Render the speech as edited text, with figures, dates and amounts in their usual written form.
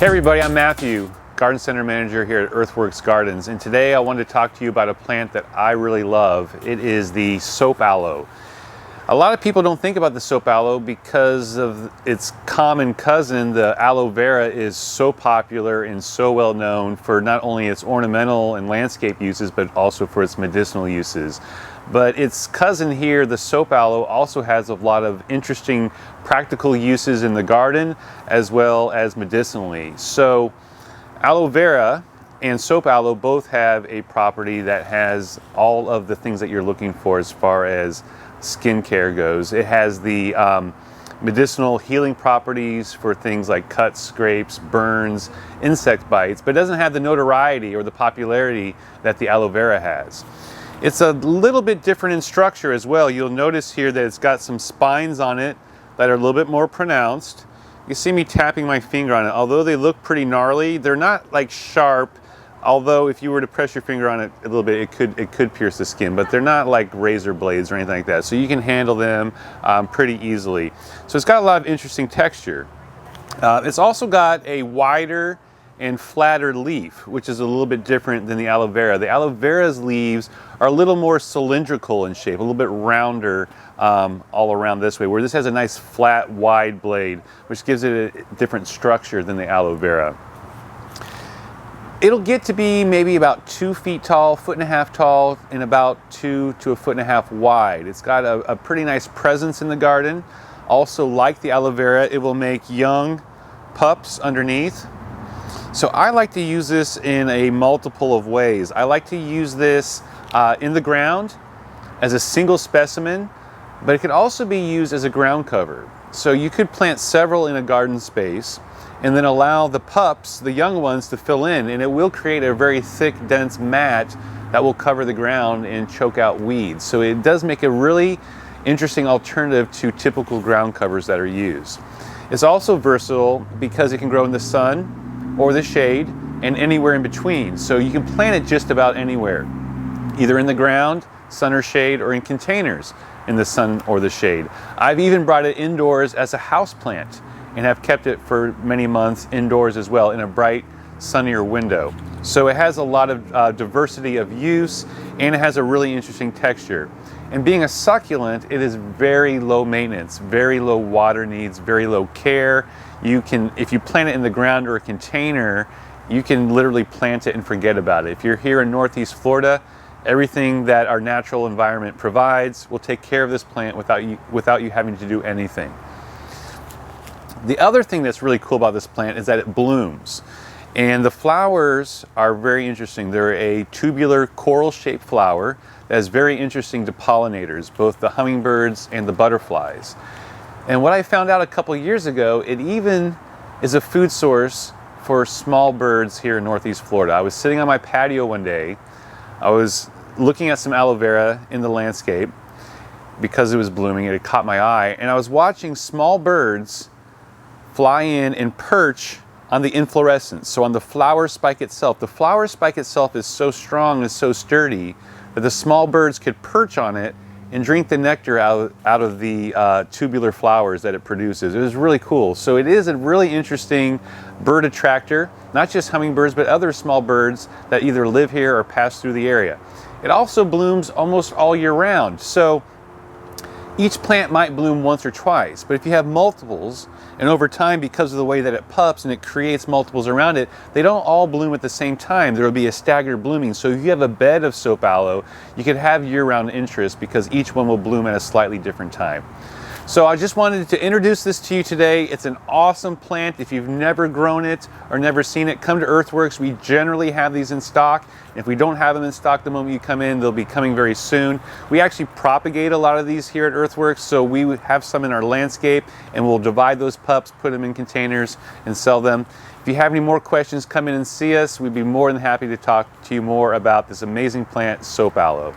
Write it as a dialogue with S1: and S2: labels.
S1: Hey everybody, I'm Matthew, Garden Center Manager here at Earthworks Gardens, and today I wanted to talk to you about a plant that I really love. It is the soap aloe. A lot of people don't think about the soap aloe because of its common cousin. The aloe vera is so popular and so well known for not only its ornamental and landscape uses, but also for its medicinal uses. But its cousin here, the soap aloe, also has a lot of interesting practical uses in the garden as well as medicinally. So aloe vera and soap aloe both have a property that has all of the things that you're looking for as far as skincare goes. It has the medicinal healing properties for things like cuts, scrapes, burns, insect bites, but it doesn't have the notoriety or the popularity that the aloe vera has. It's a little bit different in structure as well. You'll notice here that it's got some spines on it that are a little bit more pronounced. You see me tapping my finger on it. Although they look pretty gnarly, they're not like sharp. Although if you were to press your finger on it a little bit, it could pierce the skin, but they're not like razor blades or anything like that. So you can handle them pretty easily. So it's got a lot of interesting texture. It's also got a wider and flatter leaf, which is a little bit different than the aloe vera. The aloe vera's leaves are a little more cylindrical in shape, a little bit rounder all around this way, where this has a nice flat, wide blade, which gives it a different structure than the aloe vera. It'll get to be maybe about 2 feet tall, 1.5 feet tall, and about 2 to 1.5 feet wide. It's got a pretty nice presence in the garden. Also, like the aloe vera, it will make young pups underneath. So I like to use this in a multiple of ways. I like to use this in the ground as a single specimen, but it could also be used as a ground cover. So you could plant several in a garden space and then allow the pups, the young ones, to fill in, and it will create a very thick, dense mat that will cover the ground and choke out weeds. So it does make a really interesting alternative to typical ground covers that are used. It's also versatile because it can grow in the sun or the shade and anywhere in between. So you can plant it just about anywhere, either in the ground, sun or shade, or in containers in the sun or the shade. I've even brought it indoors as a house plant and have kept it for many months indoors as well in a bright, sunnier window. So it has a lot of diversity of use, and it has a really interesting texture. And being a succulent, it is very low maintenance, very low water needs, very low care. You can, if you plant it in the ground or a container, you can literally plant it and forget about it. If you're here in Northeast Florida, everything that our natural environment provides will take care of this plant without you having to do anything. The other thing that's really cool about this plant is that it blooms. And the flowers are very interesting. They're a tubular coral-shaped flower that is very interesting to pollinators, both the hummingbirds and the butterflies. And what I found out a couple years ago, it even is a food source for small birds here in Northeast Florida. I was sitting on my patio one day. I was looking at some aloe vera in the landscape because it was blooming. It had caught my eye. And I was watching small birds fly in and perch on the inflorescence, so on the flower spike itself. The flower spike itself is so strong and so sturdy that the small birds could perch on it and drink the nectar out of the tubular flowers that it produces. It was really cool. So it is a really interesting bird attractor, not just hummingbirds, but other small birds that either live here or pass through the area. It also blooms almost all year round. So each plant might bloom once or twice, but if you have multiples, and over time, because of the way that it pups and it creates multiples around it, they don't all bloom at the same time. There will be a staggered blooming. So if you have a bed of soap aloe, you could have year-round interest because each one will bloom at a slightly different time. So I just wanted to introduce this to you today. It's an awesome plant. If you've never grown it or never seen it, come to Earthworks. We generally have these in stock. If we don't have them in stock the moment you come in, they'll be coming very soon. We actually propagate a lot of these here at Earthworks, so we have some in our landscape, and we'll divide those pups, put them in containers, and sell them. If you have any more questions, come in and see us. We'd be more than happy to talk to you more about this amazing plant, soap aloe.